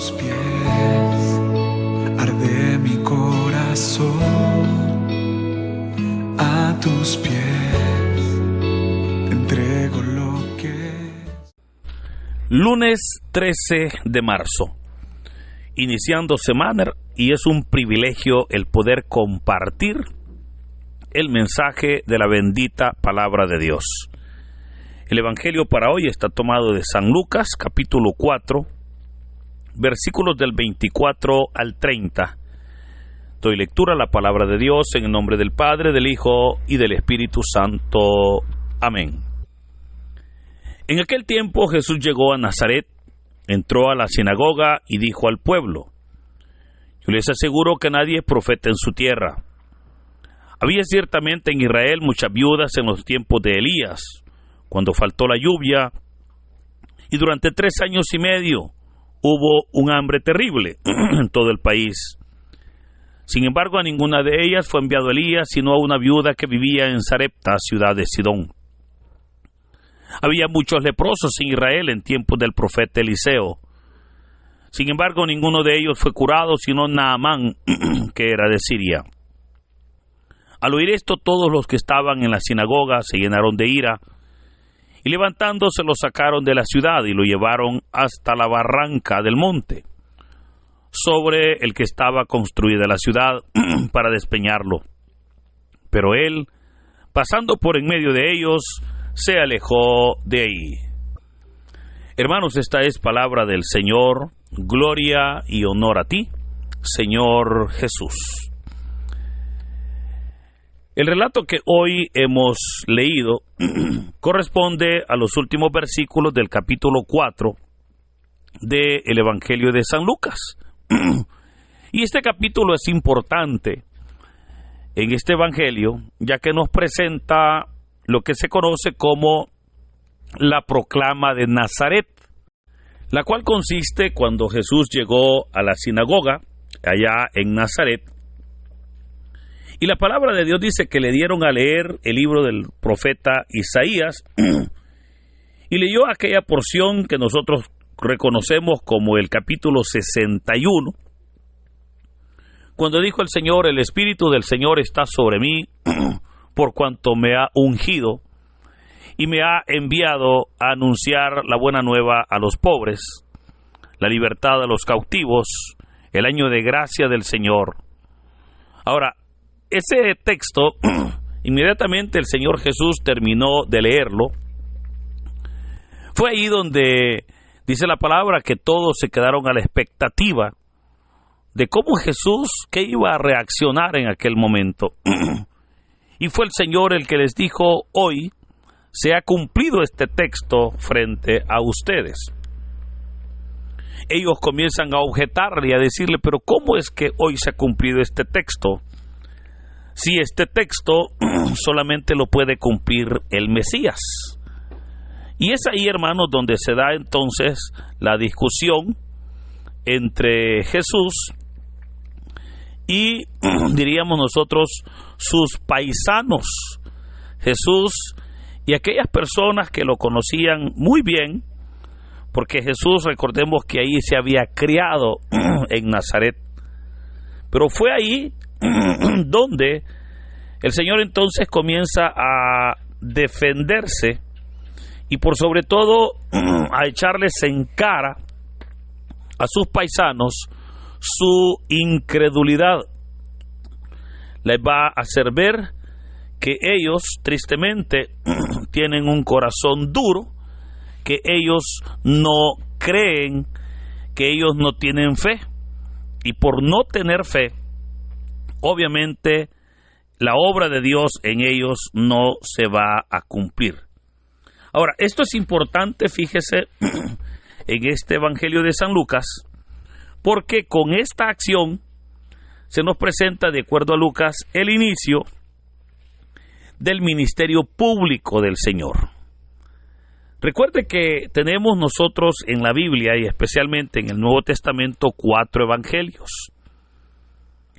tus pies arde mi corazón, a tus pies te entrego lo que... Lunes 13 de marzo, iniciando semana, y es un privilegio el poder compartir el mensaje de la bendita palabra de Dios. El evangelio para hoy está tomado de San Lucas, capítulo 4, versículos del 24 al 30. Doy lectura a la palabra de Dios en el nombre del Padre, del Hijo y del Espíritu Santo. Amén. En aquel tiempo Jesús llegó a Nazaret, entró a la sinagoga y dijo al pueblo: yo les aseguro que nadie es profeta en su tierra. Había ciertamente en Israel muchas viudas en los tiempos de Elías, cuando faltó la lluvia, y durante 3 años y medio hubo un hambre terrible en todo el país. Sin embargo, a ninguna de ellas fue enviado Elías, sino a una viuda que vivía en Sarepta, ciudad de Sidón. Había muchos leprosos en Israel en tiempos del profeta Eliseo. Sin embargo, ninguno de ellos fue curado, sino Naamán, que era de Siria. Al oír esto, todos los que estaban en la sinagoga se llenaron de ira, y levantándose lo sacaron de la ciudad y lo llevaron hasta la barranca del monte, sobre el que estaba construida la ciudad, para despeñarlo. Pero él, pasando por en medio de ellos, se alejó de ahí. Hermanos, esta es palabra del Señor. Gloria y honor a ti, Señor Jesús. El relato que hoy hemos leído corresponde a los últimos versículos del capítulo 4 del Evangelio de San Lucas. Y este capítulo es importante en este Evangelio, ya que nos presenta lo que se conoce como la proclama de Nazaret, la cual consiste cuando Jesús llegó a la sinagoga, allá en Nazaret, y la palabra de Dios dice que le dieron a leer el libro del profeta Isaías, y leyó aquella porción que nosotros reconocemos como el capítulo 61, cuando dijo el Señor: el Espíritu del Señor está sobre mí, por cuanto me ha ungido, y me ha enviado a anunciar la buena nueva a los pobres, la libertad a los cautivos, el año de gracia del Señor. Ahora, ese texto, inmediatamente el Señor Jesús terminó de leerlo. Fue ahí donde dice la palabra que todos se quedaron a la expectativa de cómo Jesús, qué iba a reaccionar en aquel momento. Y fue el Señor el que les dijo: hoy se ha cumplido este texto frente a ustedes. Ellos comienzan a objetarle y a decirle: pero ¿cómo es que hoy se ha cumplido este texto? Si este texto solamente lo puede cumplir el Mesías. Y es ahí, hermanos, donde se da entonces la discusión entre Jesús y, diríamos nosotros, sus paisanos. Jesús y aquellas personas que lo conocían muy bien, porque Jesús, recordemos que ahí se había criado en Nazaret. Pero fue ahí donde el Señor entonces comienza a defenderse y por sobre todo a echarles en cara a sus paisanos su incredulidad. Les va a hacer ver que ellos, tristemente, tienen un corazón duro, que ellos no creen, que ellos no tienen fe, y por no tener fe, obviamente, la obra de Dios en ellos no se va a cumplir. Ahora, esto es importante, fíjese, en este Evangelio de San Lucas, porque con esta acción se nos presenta, de acuerdo a Lucas, el inicio del ministerio público del Señor. Recuerde que tenemos nosotros en la Biblia, y especialmente en el Nuevo Testamento, 4 evangelios.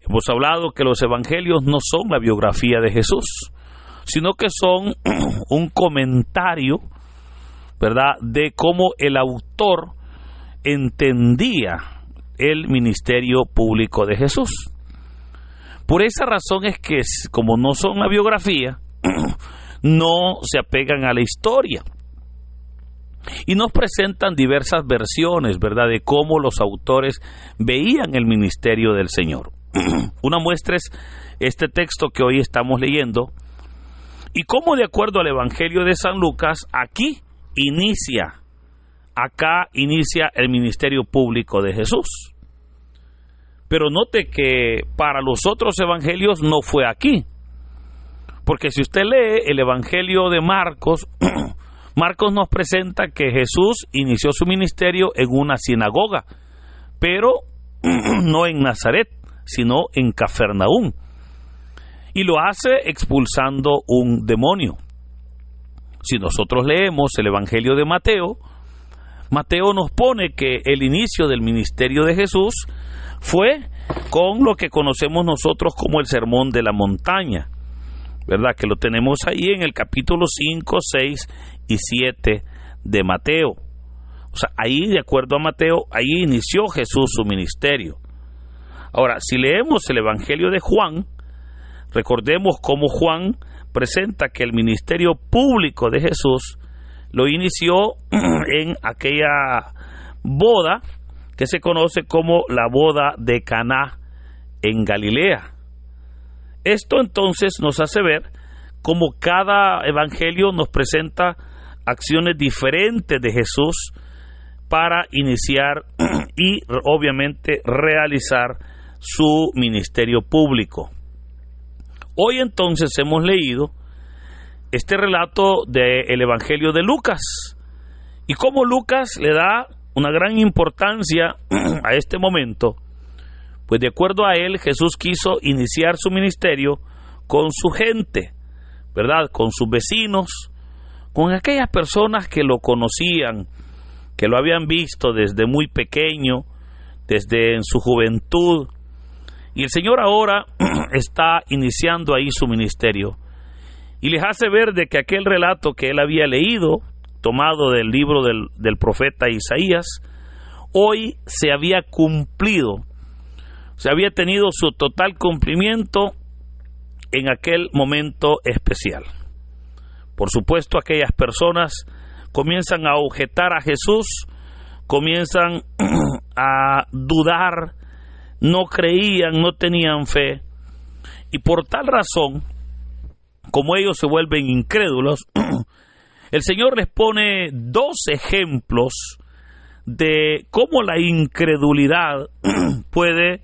Hemos hablado que los evangelios no son la biografía de Jesús, sino que son un comentario, ¿verdad?, de cómo el autor entendía el ministerio público de Jesús. Por esa razón es que, como no son la biografía, no se apegan a la historia. Y nos presentan diversas versiones, ¿verdad?, de cómo los autores veían el ministerio del Señor. Una muestra es este texto que hoy estamos leyendo, y cómo, de acuerdo al Evangelio de San Lucas, acá inicia el ministerio público de Jesús. Pero note que para los otros evangelios no fue aquí. Porque si usted lee el Evangelio de Marcos, Marcos nos presenta que Jesús inició su ministerio en una sinagoga, pero no en Nazaret, sino en Cafarnaúm. Y lo hace expulsando un demonio. Si nosotros leemos el Evangelio de Mateo, Mateo nos pone que el inicio del ministerio de Jesús fue con lo que conocemos nosotros como el Sermón de la Montaña, ¿verdad? Que lo tenemos ahí en el capítulo 5, 6 y 7 de Mateo. O sea, ahí, de acuerdo a Mateo, ahí inició Jesús su ministerio. Ahora, si leemos el Evangelio de Juan, recordemos cómo Juan presenta que el ministerio público de Jesús lo inició en aquella boda que se conoce como la boda de Caná en Galilea. Esto entonces nos hace ver cómo cada evangelio nos presenta acciones diferentes de Jesús para iniciar y obviamente realizar su ministerio público. Hoy entonces hemos leído este relato del Evangelio de Lucas y cómo Lucas le da una gran importancia a este momento, pues de acuerdo a él Jesús quiso iniciar su ministerio con su gente, ¿verdad? Con sus vecinos, con aquellas personas que lo conocían, que lo habían visto desde muy pequeño, desde en su juventud. Y el Señor ahora está iniciando ahí su ministerio y les hace ver de que aquel relato que él había leído, tomado del libro del profeta Isaías, hoy se había cumplido, se había tenido su total cumplimiento en aquel momento especial. Por supuesto, aquellas personas comienzan a objetar a Jesús, comienzan a dudar, no creían, no tenían fe, y por tal razón, como ellos se vuelven incrédulos, el Señor les pone dos ejemplos de cómo la incredulidad puede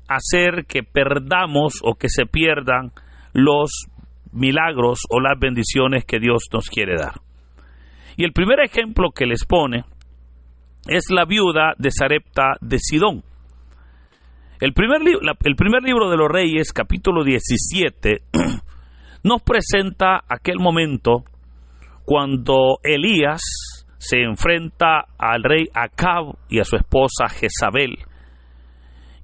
hacer que perdamos o que se pierdan los milagros o las bendiciones que Dios nos quiere dar. Y el primer ejemplo que les pone es la viuda de Sarepta de Sidón. El primer libro de los Reyes, capítulo 17, nos presenta aquel momento cuando Elías se enfrenta al rey Acab y a su esposa Jezabel.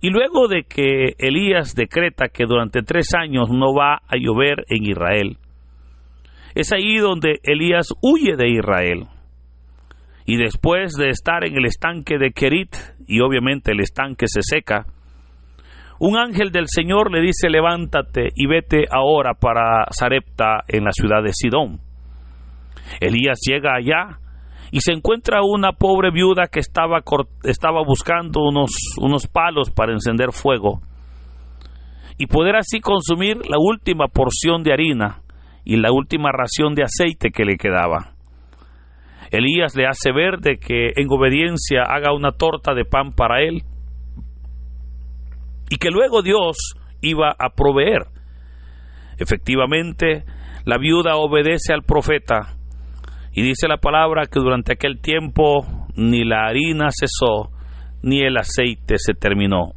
Y luego de que Elías decreta que durante 3 años no va a llover en Israel, es ahí donde Elías huye de Israel. Y después de estar en el estanque de Kerit, y obviamente el estanque se seca, un ángel del Señor le dice: levántate y vete ahora para Sarepta en la ciudad de Sidón. Elías llega allá y se encuentra una pobre viuda que estaba buscando unos palos para encender fuego y poder así consumir la última porción de harina y la última ración de aceite que le quedaba. Elías le hace ver de que en obediencia haga una torta de pan para él y que luego Dios iba a proveer. Efectivamente, la viuda obedece al profeta y dice la palabra que durante aquel tiempo ni la harina cesó ni el aceite se terminó.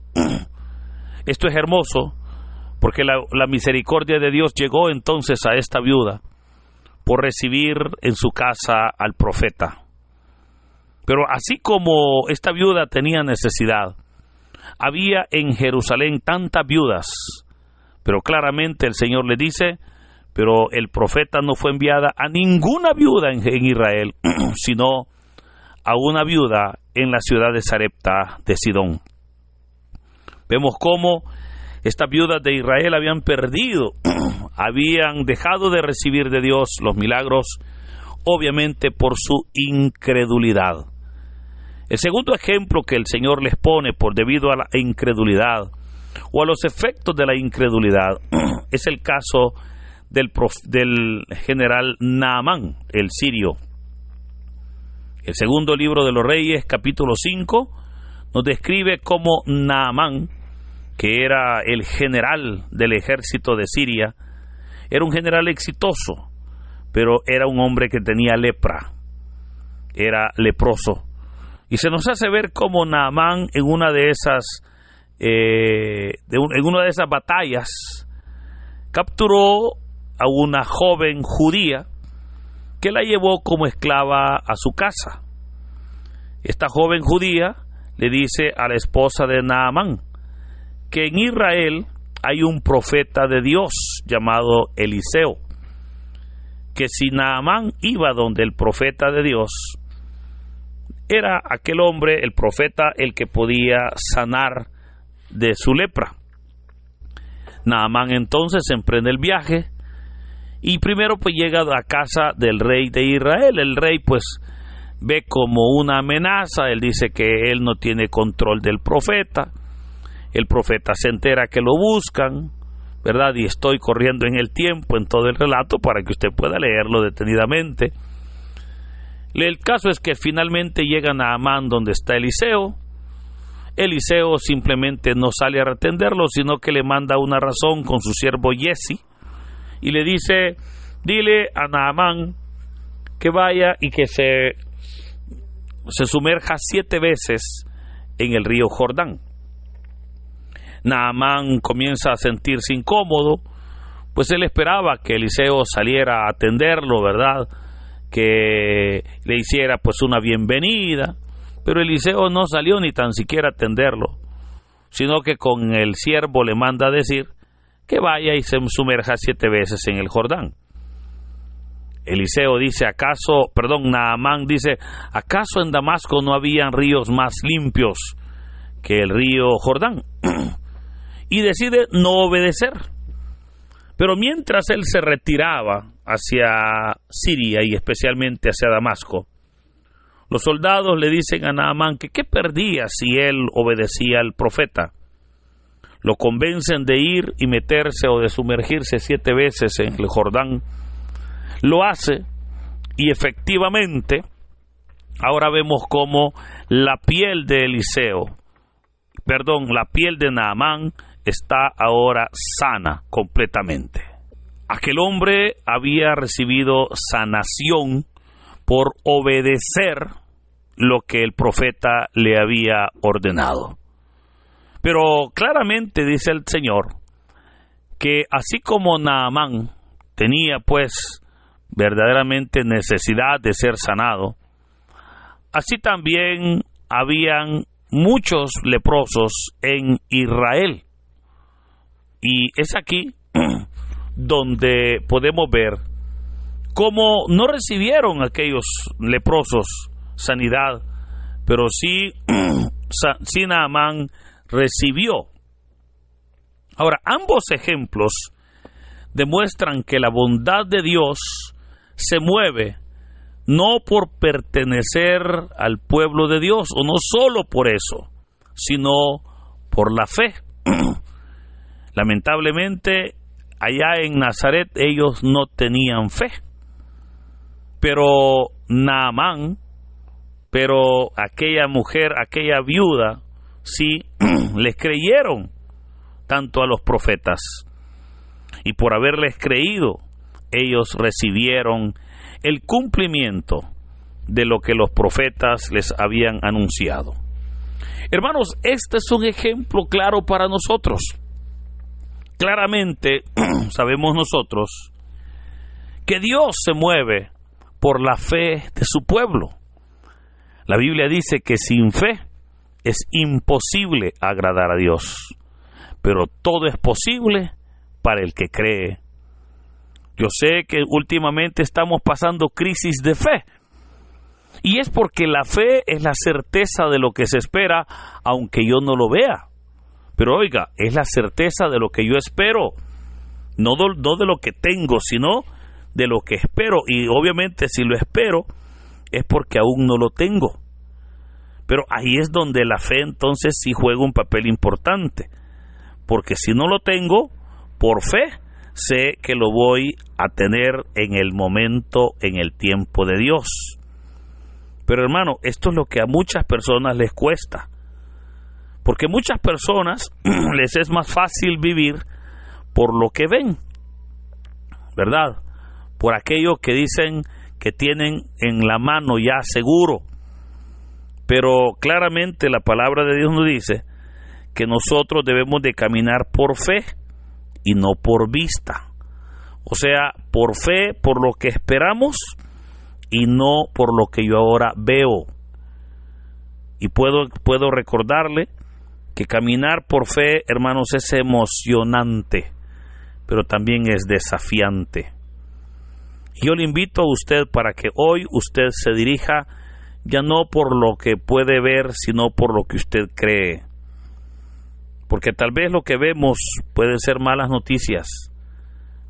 Esto es hermoso porque la misericordia de Dios llegó entonces a esta viuda por recibir en su casa al profeta. Pero así como esta viuda tenía necesidad, había en Jerusalén tantas viudas, pero claramente el Señor le dice: pero el profeta no fue enviada a ninguna viuda en Israel, sino a una viuda en la ciudad de Sarepta de Sidón. Vemos cómo estas viudas de Israel habían perdido, habían dejado de recibir de Dios los milagros, obviamente por su incredulidad. El segundo ejemplo que el Señor les pone por debido a la incredulidad o a los efectos de la incredulidad es el caso del general Naamán, el sirio. El segundo libro de los Reyes, capítulo 5, nos describe cómo Naamán, que era el general del ejército de Siria, era un general exitoso, pero era un hombre que tenía lepra, era leproso. Y se nos hace ver cómo Naamán en una de esas batallas capturó a una joven judía que la llevó como esclava a su casa. Esta joven judía le dice a la esposa de Naamán que en Israel hay un profeta de Dios llamado Eliseo, que si Naamán iba donde el profeta de Dios, era aquel hombre, el profeta, el que podía sanar de su lepra. Naamán entonces emprende el viaje y primero pues llega a casa del rey de Israel. El rey pues ve como una amenaza, él dice que él no tiene control del profeta. El profeta se entera que lo buscan, ¿verdad? Y estoy corriendo en el tiempo en todo el relato para que usted pueda leerlo detenidamente. El caso es que finalmente llegan a Naamán donde está Eliseo. Eliseo simplemente no sale a atenderlo, sino que le manda una razón con su siervo Giezi y le dice: dile a Naamán que vaya y que se sumerja 7 veces en el río Jordán. Naamán comienza a sentirse incómodo, pues él esperaba que Eliseo saliera a atenderlo, ¿verdad?, que le hiciera pues una bienvenida, pero Eliseo no salió ni tan siquiera a atenderlo, sino que con el siervo le manda a decir que vaya y se sumerja 7 veces en el Jordán. Naamán dice: ¿acaso en Damasco no habían ríos más limpios que el río Jordán? Y decide no obedecer. Pero mientras él se retiraba hacia Siria y especialmente hacia Damasco, los soldados le dicen a Naamán que qué perdía si él obedecía al profeta. Lo convencen de ir y meterse o de sumergirse 7 veces en el Jordán. Lo hace y efectivamente ahora vemos cómo la piel de Naamán está ahora sana completamente. Aquel hombre había recibido sanación por obedecer lo que el profeta le había ordenado. Pero claramente dice el Señor que así como Naamán tenía pues verdaderamente necesidad de ser sanado, así también habían muchos leprosos en Israel. Y es aquí donde podemos ver cómo no recibieron aquellos leprosos sanidad, pero sí Naamán recibió. Ahora, ambos ejemplos demuestran que la bondad de Dios se mueve no por pertenecer al pueblo de Dios, o no solo por eso, sino por la fe. Lamentablemente, allá en Nazaret ellos no tenían fe, pero Naamán, pero aquella mujer, aquella viuda, sí les creyeron tanto a los profetas, y por haberles creído, ellos recibieron el cumplimiento de lo que los profetas les habían anunciado. Hermanos, este es un ejemplo claro para nosotros. Claramente sabemos nosotros que Dios se mueve por la fe de su pueblo. La Biblia dice que sin fe es imposible agradar a Dios, pero todo es posible para el que cree. Yo sé que últimamente estamos pasando crisis de fe, y es porque la fe es la certeza de lo que se espera, aunque yo no lo vea. Pero oiga, es la certeza de lo que yo espero, no de lo que tengo, sino de lo que espero. Y obviamente si lo espero es porque aún no lo tengo. Pero ahí es donde la fe entonces sí juega un papel importante, porque si no lo tengo, por fe sé que lo voy a tener en el momento, en el tiempo de Dios. Pero hermano, esto es lo que a muchas personas les cuesta, porque muchas personas les es más fácil vivir por lo que ven, ¿verdad? Por aquello que dicen que tienen en la mano ya seguro. Pero claramente la palabra de Dios nos dice que nosotros debemos de caminar por fe y no por vista. O sea, por fe, por lo que esperamos y no por lo que yo ahora veo. Y puedo recordarle que caminar por fe, hermanos, es emocionante, pero también es desafiante. Y yo le invito a usted para que hoy usted se dirija ya no por lo que puede ver, sino por lo que usted cree. Porque tal vez lo que vemos pueden ser malas noticias,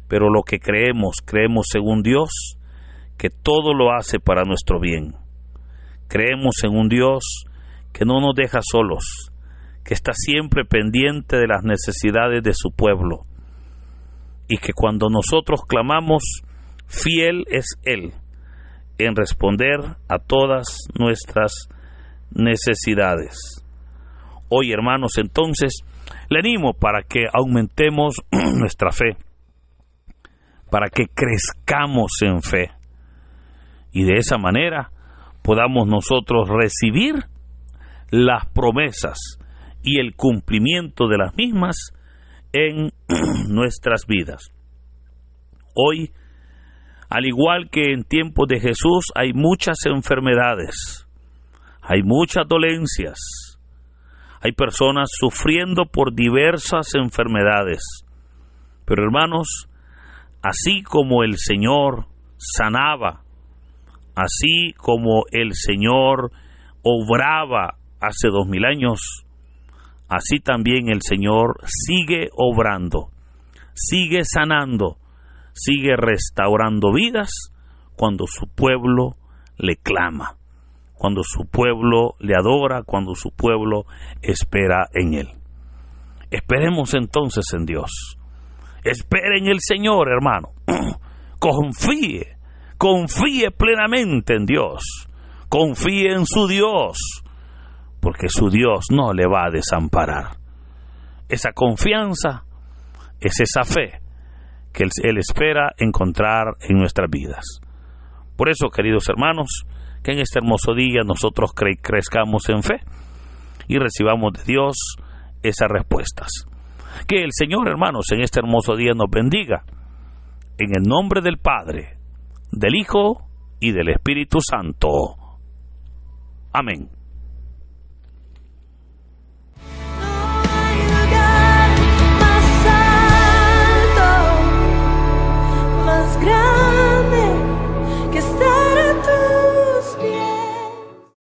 pero lo que creemos según Dios, que todo lo hace para nuestro bien. Creemos en un Dios que no nos deja solos, que está siempre pendiente de las necesidades de su pueblo, y que cuando nosotros clamamos, fiel es Él en responder a todas nuestras necesidades. Hoy, hermanos, entonces, le animo para que aumentemos nuestra fe, para que crezcamos en fe, y de esa manera podamos nosotros recibir las promesas y el cumplimiento de las mismas en nuestras vidas. Hoy, al igual que en tiempos de Jesús, hay muchas enfermedades, hay muchas dolencias, hay personas sufriendo por diversas enfermedades. Pero hermanos, así como el Señor sanaba, así como el Señor obraba hace 2000 años, así también el Señor sigue obrando, sigue sanando, sigue restaurando vidas cuando su pueblo le clama, cuando su pueblo le adora, cuando su pueblo espera en Él. Esperemos entonces en Dios. Espere en el Señor, hermano. Confíe plenamente en Dios. Confíe en su Dios, porque su Dios no le va a desamparar. Esa confianza es esa fe que Él espera encontrar en nuestras vidas. Por eso, queridos hermanos, que en este hermoso día nosotros crezcamos en fe y recibamos de Dios esas respuestas. Que el Señor, hermanos, en este hermoso día nos bendiga. En el nombre del Padre, del Hijo y del Espíritu Santo. Amén.